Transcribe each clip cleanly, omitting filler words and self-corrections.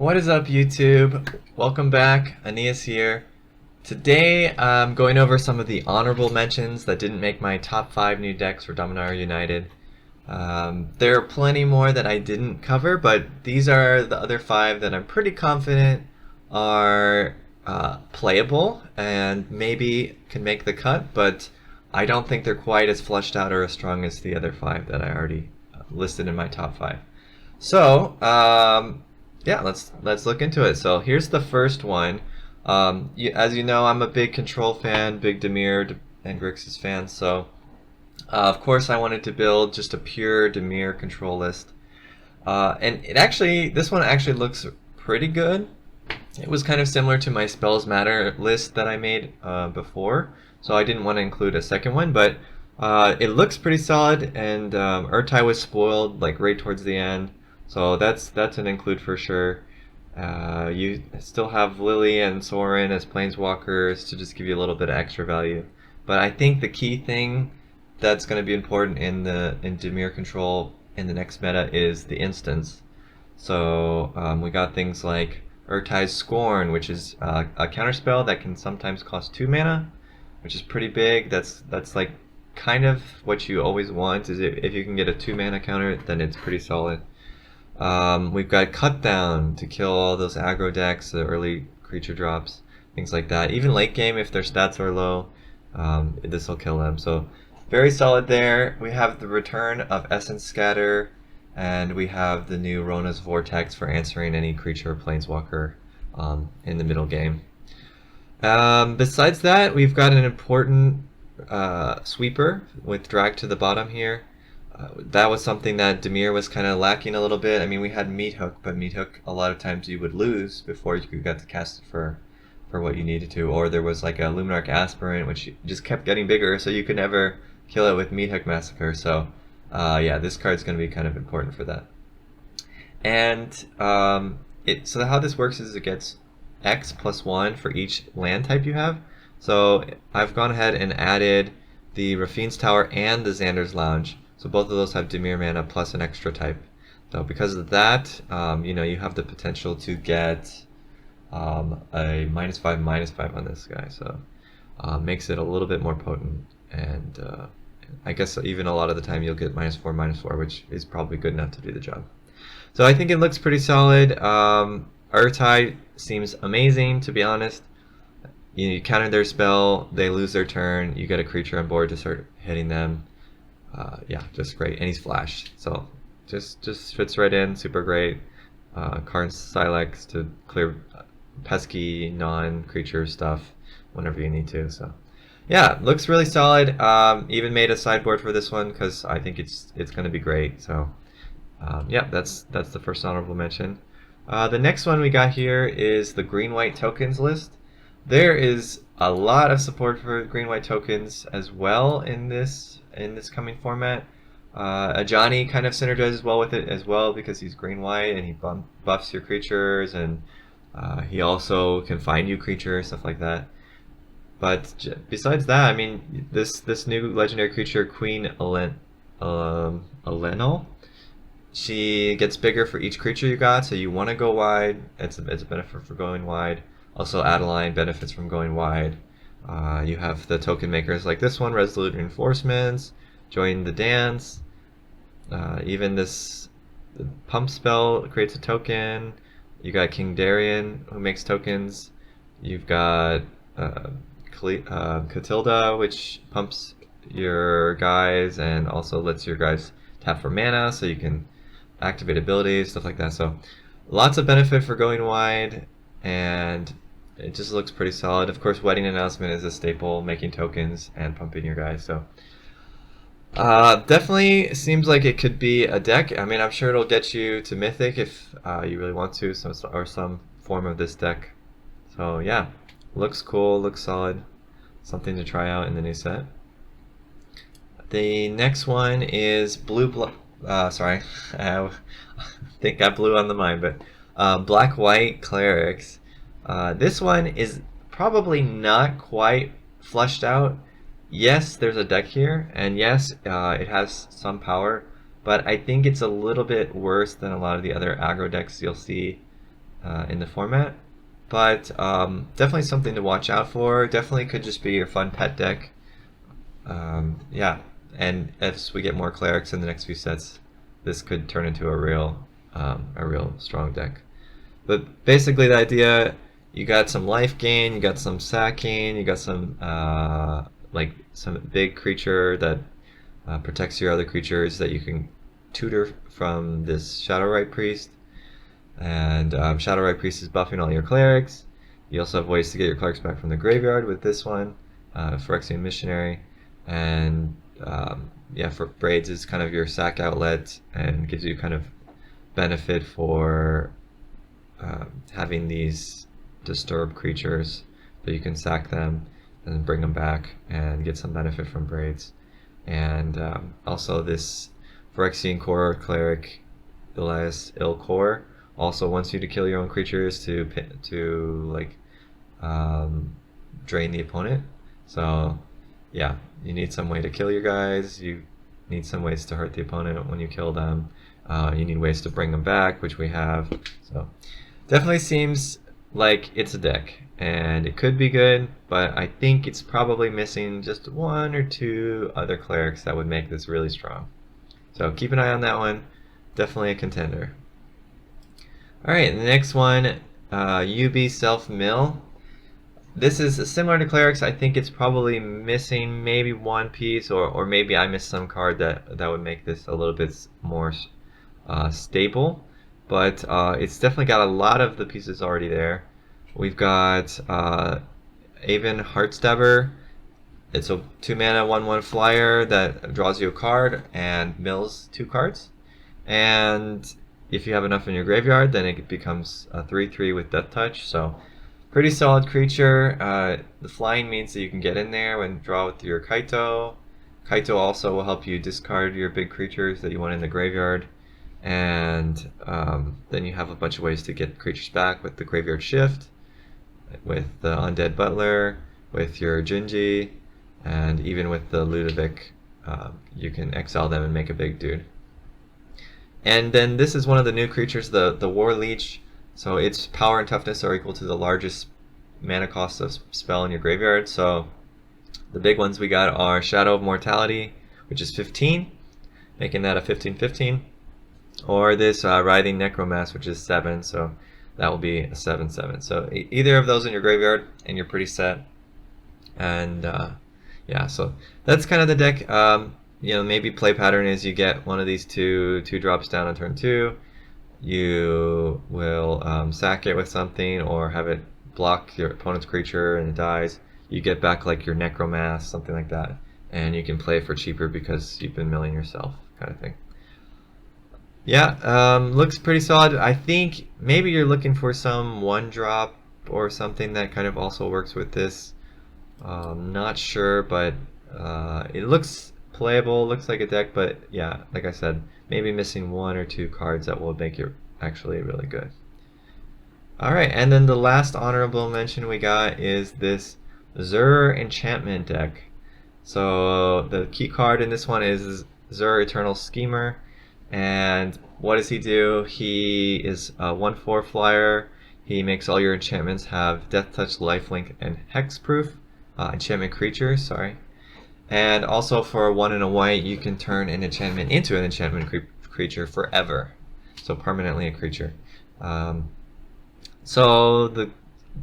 What is up, YouTube? Welcome back. Aeneas here. Today I'm going over some of the honorable mentions that didn't make my top 5 new decks for Dominaria United. There are plenty more that I didn't cover, but these are the other 5 that I'm pretty confident are playable and maybe can make the cut, but I don't think they're quite as fleshed out or as strong as the other 5 that I already listed in my top 5. So, yeah, let's look into it. So here's the first one. As you know, I'm a big Control fan, big Dimir and Grixis fan, so of course I wanted to build just a pure Dimir control list. And this one actually looks pretty good. It was kind of similar to my Spells Matter list that I made before, so I didn't want to include a second one, but it looks pretty solid, and Urtai was spoiled like right towards the end. So that's an include for sure. You still have Lily and Sorin as planeswalkers to just give you a little bit of extra value. But I think the key thing that's going to be important in Dimir control in the next meta is the instance. So we got things like Urtai's Scorn, which is a counterspell that can sometimes cost 2 mana, which is pretty big. That's like kind of what you always want. Is if you can get a 2 mana counter, then it's pretty solid. We've got Cut Down to kill all those aggro decks, the early creature drops, things like that. Even late game, if their stats are low, this will kill them. So very solid there. We have the return of Essence Scatter, and we have the new Rona's Vortex for answering any creature or planeswalker in the middle game. Besides that, we've got an important sweeper with drag to the bottom here. That was something that Dimir was kind of lacking a little bit. I mean, we had Meat Hook, but Meat Hook a lot of times you would lose before you got to cast it for what you needed to. Or there was like a Luminarch Aspirant, which just kept getting bigger, so you could never kill it with Meat Hook Massacre. So yeah, this card's going to be kind of important for that. And so how this works is it gets X plus 1 for each land type you have. So I've gone ahead and added the Rafine's Tower and the Xander's Lounge. So both of those have Dimir mana plus an extra type. So because of that, you have the potential to get a -5/-5 on this guy. So makes it a little bit more potent. And I guess even a lot of the time you'll get -4/-4, which is probably good enough to do the job. So I think it looks pretty solid. Urtai seems amazing, to be honest. You counter their spell, they lose their turn, you get a creature on board to start hitting them. Yeah, just great, and he's flashed, so just fits right in, super great. Karn Silex to clear pesky non-creature stuff whenever you need to. So yeah, looks really solid. Even made a sideboard for this one because I think it's going to be great. So yeah, that's the first honorable mention. The next one we got here is the green-white tokens list. There is a lot of support for green-white tokens as well in this coming format. Ajani kind of synergizes well with it as well because he's green-white and he buffs your creatures, and he also can find you creatures, stuff like that. But besides that, I mean, this new legendary creature, Queen Alenol, she gets bigger for each creature you got, so you want to go wide. It's a benefit for going wide. Also, Adeline benefits from going wide. You have the token makers like this one, Resolute Reinforcements, Join the Dance. Even this Pump spell creates a token. You got King Darien, who makes tokens. You've got Catilda, which pumps your guys and also lets your guys tap for mana, so you can activate abilities, stuff like that. So lots of benefit for going wide, and it just looks pretty solid. Of course, Wedding Announcement is a staple, making tokens and pumping your guys. So definitely seems like it could be a deck. I mean, I'm sure it'll get you to Mythic if you really want to, or some form of this deck. So yeah, looks cool, looks solid. Something to try out in the new set. The next one is sorry, I think I blew on the mind, but Black-White Clerics. This one is probably not quite fleshed out. Yes, there's a deck here, and yes, it has some power, but I think it's a little bit worse than a lot of the other aggro decks you'll see in the format. But definitely something to watch out for. Definitely could just be your fun pet deck. Yeah, and as we get more clerics in the next few sets, this could turn into a real strong deck. But basically, the idea: you got some life gain, you got some sacking, you got some like some big creature that protects your other creatures that you can tutor from this Shadowrite Priest. And Shadowrite Priest is buffing all your clerics. You also have ways to get your clerics back from the graveyard with this one, Phyrexian Missionary. And yeah, for BREWS is kind of your sack outlet and gives you kind of benefit for having these disturbed creatures, so you can sack them and bring them back and get some benefit from BREWS. And also this Phyrexian Core Cleric, Elias Ilkor, also wants you to kill your own creatures to like drain the opponent. So yeah, you need some way to kill your guys. You need some ways to hurt the opponent when you kill them. You need ways to bring them back, which we have. So definitely seems like it's a deck, and it could be good, but I think it's probably missing just one or two other clerics that would make this really strong. So keep an eye on that one. Definitely a contender. Alright, the next one, UB Selfmill. This is similar to clerics. I think it's probably missing maybe one piece, or maybe I missed some card that would make this a little bit more stable. But it's definitely got a lot of the pieces already there. We've got Avon Heartstabber. It's a 2-mana 1/1 flyer that draws you a card and mills 2 cards. And if you have enough in your graveyard, then it becomes a 3/3 with Death Touch. So pretty solid creature. The flying means that you can get in there and draw with your Kaito. Kaito also will help you discard your big creatures that you want in the graveyard. And then you have a bunch of ways to get creatures back with the Graveyard Shift, with the Undead Butler, with your Jinji, and even with the Ludovic. You can exile them and make a big dude. And then this is one of the new creatures, the War Leech. So its power and toughness are equal to the largest mana cost of spell in your graveyard. So the big ones we got are Shadow of Mortality, which is 15, making that a 15/15. Or this Writhing Necromass, which is 7, so that will be a 7/7. So either of those in your graveyard, and you're pretty set. And yeah, so that's kind of the deck. You know, maybe play pattern is you get one of these two drops down on turn 2. You will sack it with something, or have it block your opponent's creature and it dies. You get back like your Necromass, something like that, and you can play for cheaper because you've been milling yourself, kind of thing. Yeah, looks pretty solid. I think maybe you're looking for some 1-drop or something that kind of also works with this. Not sure, but it looks playable, looks like a deck, but yeah, like I said, maybe missing 1 or 2 cards that will make it actually really good. Alright, and then the last honorable mention we got is this Azure Enchantment deck. So the key card in this one is Azure Eternal Schemer. And what does he do? He is a 1/4 flyer. He makes all your enchantments have Death Touch, Lifelink, and Hexproof. Enchantment creature, sorry. And also for 1 and a white, you can turn an enchantment into an enchantment creature forever. So permanently a creature.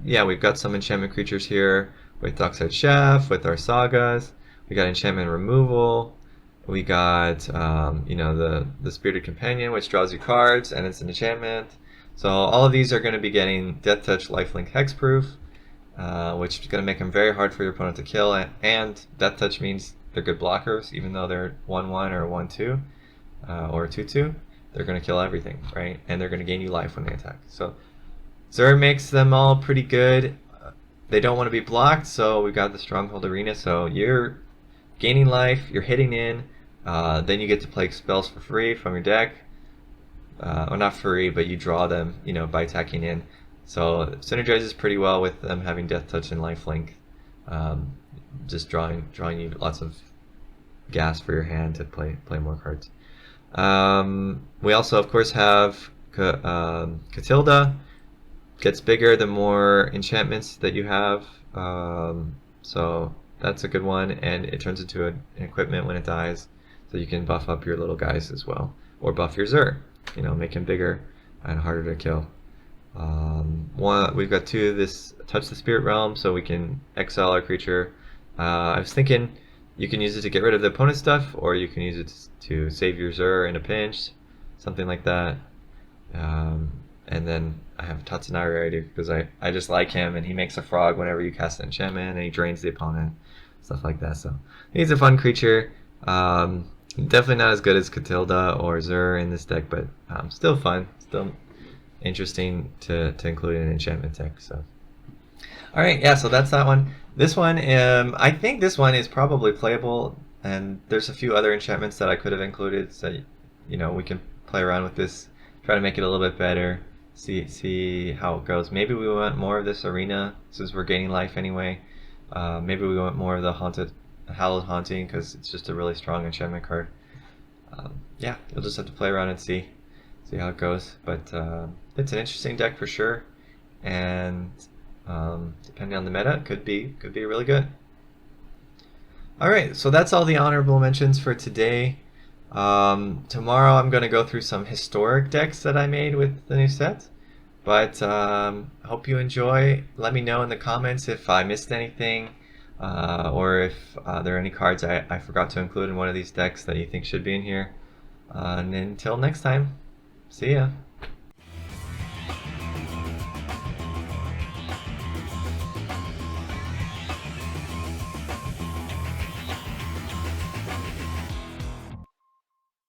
Yeah, we've got some enchantment creatures here with Dockside Chef, with our sagas. We got enchantment removal. We got, you know, the Spirited Companion, which draws you cards, and it's an enchantment. So all of these are going to be getting Death Touch, Lifelink, Hexproof, which is going to make them very hard for your opponent to kill. And Death Touch means they're good blockers, even though they're 1/1 or 1/2 or 2/2. They're going to kill everything, right? And they're going to gain you life when they attack. So Zur makes them all pretty good. They don't want to be blocked, so we've got the Stronghold Arena. So you're gaining life, you're hitting in. Then you get to play spells for free from your deck. Or not free, but you draw them, you know, by attacking in. So it synergizes pretty well with them having Death Touch and Lifelink. Just drawing you lots of gas for your hand to play more cards. We also, of course, have Catilda. gets bigger the more enchantments that you have. So that's a good one, and it turns into an equipment when it dies, so you can buff up your little guys as well, or buff your Zur, make him bigger and harder to kill. We've got two. This touch the spirit realm, so we can exile our creature. I was thinking you can use it to get rid of the opponent's stuff, or you can use it to save your Zur in a pinch, something like that. And then I have Tatsunari already because I just like him, and he makes a frog whenever you cast an enchantment, and he drains the opponent, stuff like that. So he's a fun creature. Definitely not as good as Catilda or Zur in this deck, but still fun, still interesting to include in an enchantment deck. So, all right, yeah. So that's that one. This one, I think this one is probably playable, and there's a few other enchantments that I could have included. So, we can play around with this, try to make it a little bit better. See how it goes. Maybe we want more of this arena since we're gaining life anyway. Maybe we want more of the Hallowed Haunting because it's just a really strong enchantment card. Yeah, you'll just have to play around and see how it goes. But it's an interesting deck for sure, and depending on the meta, could be really good. All right, so that's all the honorable mentions for today. Tomorrow I'm going to go through some historic decks that I made with the new set. But I hope you enjoy. Let me know in the comments if I missed anything, or if there are any cards I forgot to include in one of these decks that you think should be in here. And until next time, see ya.